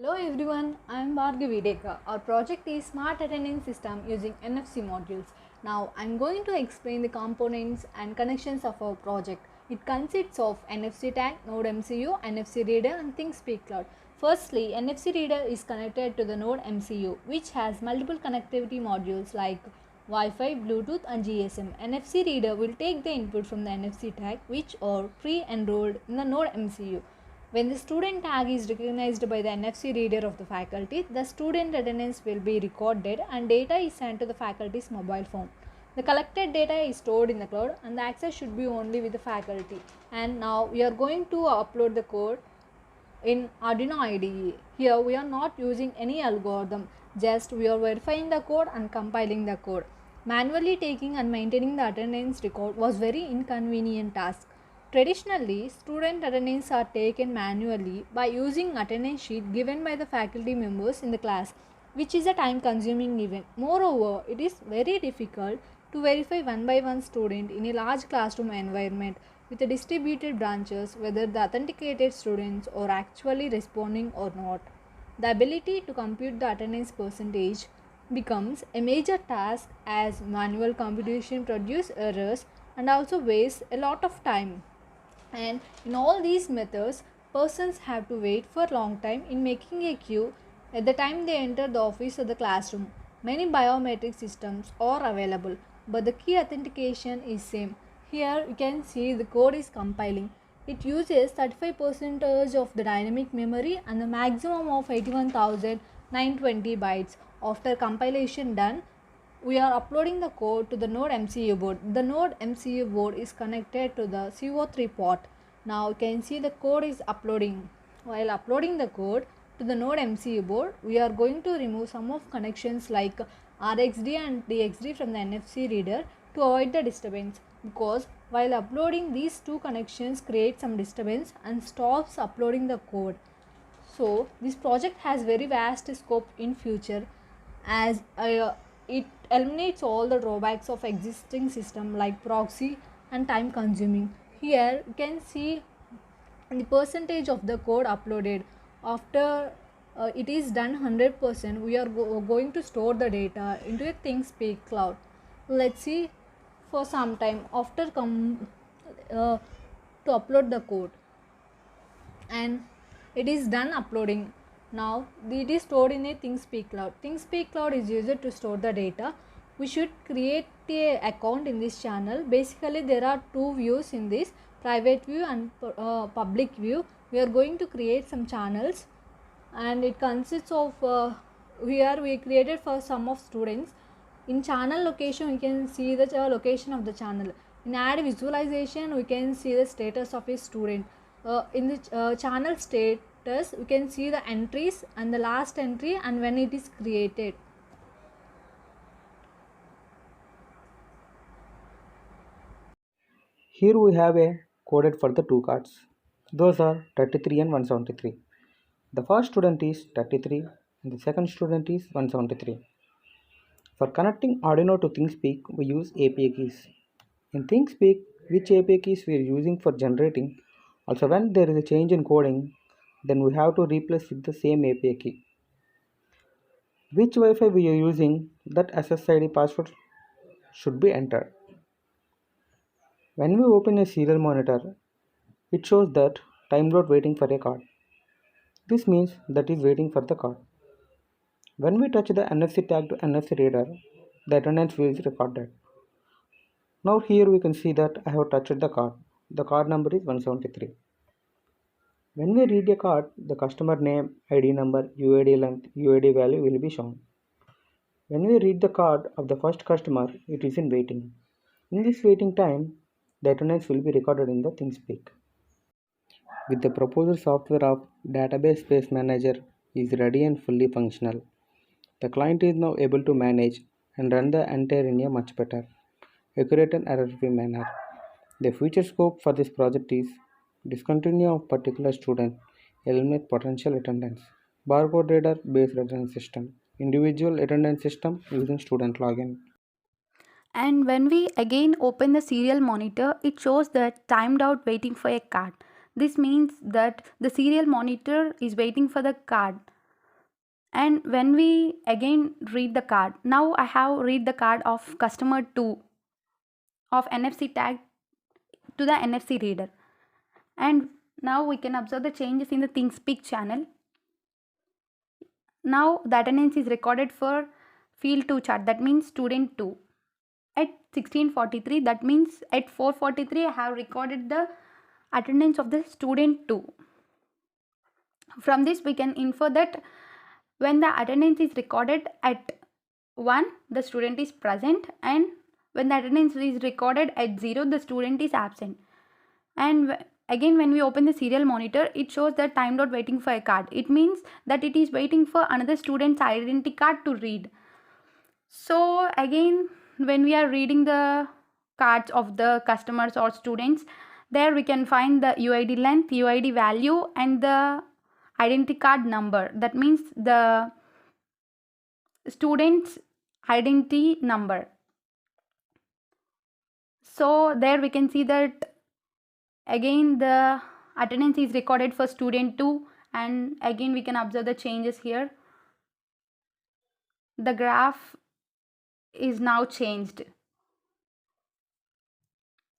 Hello everyone, I am Bhargavi Deka. Our project is Smart Attendance System using NFC modules. Now I am going to explain the components and connections of our project. It consists of NFC tag, Node MCU, NFC reader and ThinkSpeak Cloud. Firstly, NFC reader is connected to the Node MCU which has multiple connectivity modules like Wi-Fi, Bluetooth and GSM. NFC reader will take the input from the NFC tag which are pre-enrolled in the Node MCU. When the student tag is recognized by the NFC reader of the faculty, the student attendance will be recorded and data is sent to the faculty's mobile phone. The collected data is stored in the cloud and the access should be only with the faculty. And now we are going to upload the code in Arduino IDE. Here we are not using any algorithm, just we are verifying the code and compiling the code. Manually taking and maintaining the attendance record was very inconvenient task. Traditionally, student attendance are taken manually by using attendance sheet given by the faculty members in the class, which is a time consuming event. Moreover, it is very difficult to verify one by one student in a large classroom environment with the distributed branches whether the authenticated students are actually responding or not. The ability to compute the attendance percentage becomes a major task as manual computation produces errors and also wastes a lot of time. And in all these methods, persons have to wait for a long time in making a queue at the time they enter the office or the classroom. Many biometric systems are available, but the key authentication is same. Here you can see the code is compiling. It uses 35% of the dynamic memory and the maximum of 81,920 bytes. After compilation done, we are uploading the code to the Node MCU board. The Node MCU board is connected to the CO3 port. Now you can see the code is uploading. While uploading the code to the Node MCU board, we are going to remove some of connections like RxD and DXD from the NFC reader to avoid the disturbance, because while uploading these two connections create some disturbance and stops uploading the code. So this project has very vast scope in future as it eliminates all the drawbacks of existing system like proxy and time consuming. Here you can see the percentage of the code uploaded after it is done 100%. We are going to store the data into a ThinkSpeak cloud. Let's see for some time after uh, to upload the code, and it is done uploading. Now it is stored in a ThinkSpeak cloud. ThinkSpeak cloud is used to store the data. We should create a account in this channel. Basically there are two views in this, private view and public view. We are going to create some channels and it consists of here we created for some of students. In channel location we can see the location of the channel. In add visualization we can see the status of a student. In the channel status we can see the entries and the last entry and when it is created. Here we have a coded for the two cards. Those are 33 and 173. The first student is 33 and the second student is 173. For connecting Arduino to ThinkSpeak, we use API keys. In ThinkSpeak, which API keys we are using for generating, also when there is a change in coding, then we have to replace with the same API key. Which Wi-Fi we are using, that SSID password should be entered. When we open a serial monitor, it shows that time load waiting for a card. This means that is waiting for the card. When we touch the NFC tag to NFC reader, the attendance will is recorded. Now here we can see that I have touched the card. The card number is 173. When we read a card, the customer name, ID number, UID length, UID value will be shown. When we read the card of the first customer, it is in waiting. In this waiting time, the attendance will be recorded in the ThinkSpeak. With the proposed software of Database Space Manager is ready and fully functional, the client is now able to manage and run the entire in a much better, accurate and error-free manner. The future scope for this project is discontinue of particular student, eliminate potential attendance, barcode reader based attendance system, individual attendance system using student login. And when we again open the serial monitor, it shows that timed out waiting for a card. This means that the serial monitor is waiting for the card. And when we again read the card, now I have read the card of customer 2 of NFC tag to the NFC reader. And now we can observe the changes in the ThinkSpeak channel. Now the attendance is recorded for field 2 chart, that means student 2. At 16:43, that means at 4:43 I have recorded the attendance of the student 2. From this we can infer that when the attendance is recorded at 1, the student is present, and when the attendance is recorded at 0, the student is absent. And again, when we open the serial monitor, it shows that time dot waiting for a card. It means that it is waiting for another student's identity card to read. So again, when we are reading the cards of the customers or students, there we can find the UID length, UID value, and the identity card number. That means the student's identity number. So there we can see that again the attendance is recorded for student 2, and again we can observe the changes here. The graph is now changed,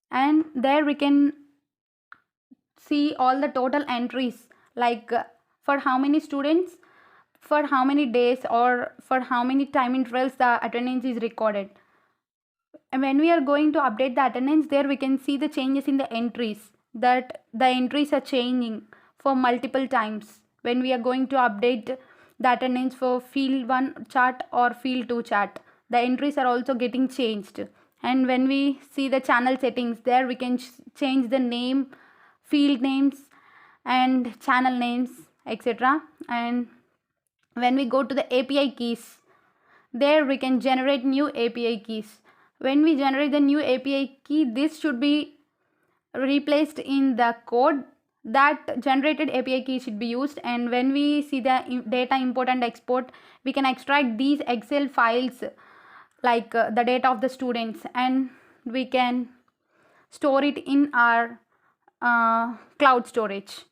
and there we can see all the total entries, like for how many students, for how many days, or for how many time intervals the attendance is recorded. And when we are going to update the attendance, there we can see the changes in the entries, that the entries are changing for multiple times. When we are going to update the attendance for field 1 chart or field 2 chart, the entries are also getting changed. And when we see the channel settings, there we can change the name, field names, and channel names, etc. And when we go to the API keys, there we can generate new API keys. When we generate the new API key, this should be replaced in the code. That generated API key should be used, and when we see the data import and export, we can extract these Excel files, like the data of the students, and we can store it in our cloud storage.